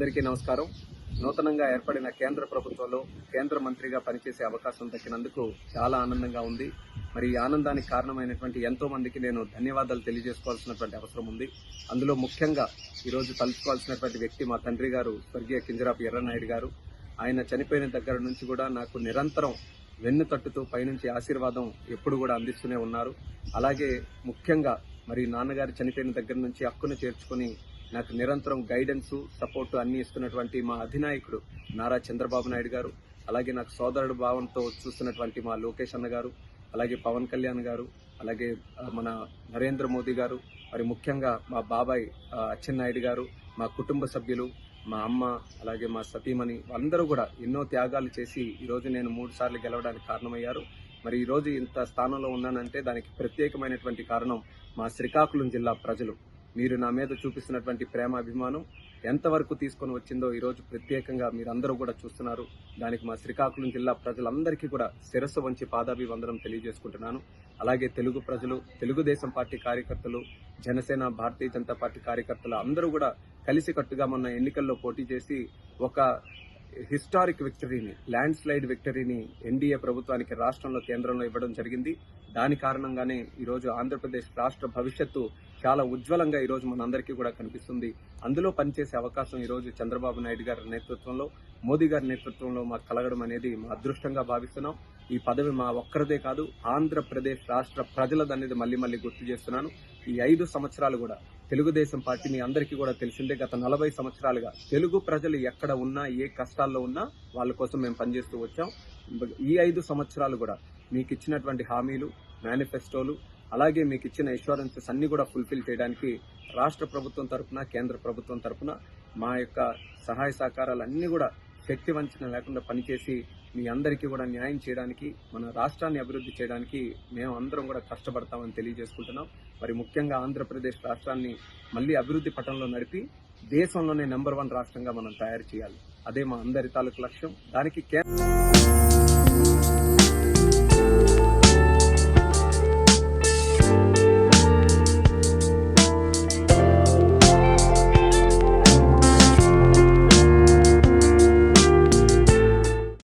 అందరికీ నమస్కారం. నూతనంగా ఏర్పడిన కేంద్ర ప్రభుత్వంలో కేంద్ర మంత్రిగా పనిచేసే అవకాశం దక్కినందుకు చాలా ఆనందంగా ఉంది. మరి ఈ ఆనందానికి కారణమైనటువంటి ఎంతో మందికి నేను ధన్యవాదాలు తెలియజేసుకోవాల్సినటువంటి అవసరం ఉంది. అందులో ముఖ్యంగా ఈరోజు తలుచుకోవాల్సినటువంటి వ్యక్తి మా తండ్రి గారు స్వర్గీయ కింజరాపు ఎర్రన్నాయుడు గారు. ఆయన చనిపోయిన దగ్గర నుంచి కూడా నాకు నిరంతరం వెన్ను తట్టుతూ పైనుంచి ఆశీర్వాదం ఎప్పుడు కూడా అందిస్తూనే ఉన్నారు. అలాగే ముఖ్యంగా మరి నాన్నగారు చనిపోయిన దగ్గర నుంచి హక్కును చేర్చుకుని నాకు నిరంతరం గైడెన్స్, సపోర్ట్ అన్ని ఇస్తున్నటువంటి మా అధినాయకుడు నారా చంద్రబాబు నాయుడు గారు, అలాగే నాకు సోదరుడు భావంతో చూస్తున్నటువంటి మా లోకేష్ అన్న గారు, అలాగే పవన్ కళ్యాణ్ గారు, అలాగే మన నరేంద్ర మోదీ గారు, మరి ముఖ్యంగా మా బాబాయ్ అచ్చెన్నాయుడు గారు, మా కుటుంబ సభ్యులు, మా అమ్మ, అలాగే మా సతీమణి అందరూ కూడా ఎన్నో త్యాగాలు చేసి ఈరోజు నేను 3 సార్లు గెలవడానికి కారణమయ్యారు. మరి ఈరోజు ఇంత స్థానంలో ఉన్నానంటే దానికి ప్రత్యేకమైనటువంటి కారణం మా శ్రీకాకుళం జిల్లా ప్రజలు. మీరు నా మీద చూపిస్తున్నటువంటి ప్రేమ, అభిమానం ఎంతవరకు తీసుకొని వచ్చిందో ఈరోజు ప్రత్యేకంగా మీరందరూ కూడా చూస్తున్నారు. దానికి మా శ్రీకాకుళం జిల్లా ప్రజలందరికీ కూడా శిరస్సు వంచి పాదాభివందనం తెలియజేసుకుంటున్నాను. అలాగే తెలుగు ప్రజలు, తెలుగుదేశం పార్టీ కార్యకర్తలు, జనసేన, భారతీయ జనతా పార్టీ కార్యకర్తలు అందరూ కూడా కలిసికట్టుగా మొన్న ఎన్నికల్లో పోటీ చేసి ఒక హిస్టారిక్ విక్టరీని, ల్యాండ్ స్లైడ్ విక్టరీని ఎన్డీఏ ప్రభుత్వానికి రాష్ట్రంలో, కేంద్రంలో ఇవ్వడం జరిగింది. దాని కారణంగానే ఈరోజు ఆంధ్రప్రదేశ్ రాష్ట్ర భవిష్యత్తు చాలా ఉజ్వలంగా ఈరోజు మనందరికీ కూడా కనిపిస్తుంది. అందులో పనిచేసే అవకాశం ఈరోజు చంద్రబాబు నాయుడు గారి నేతృత్వంలో, మోదీ గారి నేతృత్వంలో మాకు కలగడం అనేది మా అదృష్టంగా భావిస్తున్నాం. ఈ పదవి మా ఒక్కరిదే కాదు, ఆంధ్రప్రదేశ్ రాష్ట్ర ప్రజలదనేది మళ్ళీ గుర్తు చేస్తున్నాను. ఈ 5 సంవత్సరాలు కూడా తెలుగుదేశం పార్టీ మీ అందరికీ కూడా తెలిసిందే, గత 40 సంవత్సరాలుగా తెలుగు ప్రజలు ఎక్కడ ఉన్నా, ఏ కష్టాల్లో ఉన్నా వాళ్ళ కోసం మేము పనిచేస్తూ వచ్చాం. ఈ 5 సంవత్సరాలు కూడా మీకు ఇచ్చినటువంటి హామీలు, మేనిఫెస్టోలు, అలాగే మీకు ఇచ్చిన ఇన్సూరెన్సెస్ అన్ని కూడా ఫుల్ఫిల్ చేయడానికి రాష్ట్ర ప్రభుత్వం తరఫున, కేంద్ర ప్రభుత్వం తరఫున మా యొక్క సహాయ సహకారాలన్నీ కూడా శక్తి వంచన లేకుండా పనిచేసి మీ అందరికీ కూడా న్యాయం చేయడానికి, మన రాష్ట్రాన్ని అభివృద్ధి చేయడానికి మేము అందరం కూడా కష్టపడతామని తెలియజేసుకుంటున్నాం. మరి ముఖ్యంగా ఆంధ్రప్రదేశ్ రాష్ట్రాన్ని మళ్ళీ అభివృద్ధి పటంలో నడిపి దేశంలోనే నెంబర్ 1 రాష్ట్రంగా మనం తయారు చేయాలి. అదే మా అందరి తాలూకు లక్ష్యం. దానికి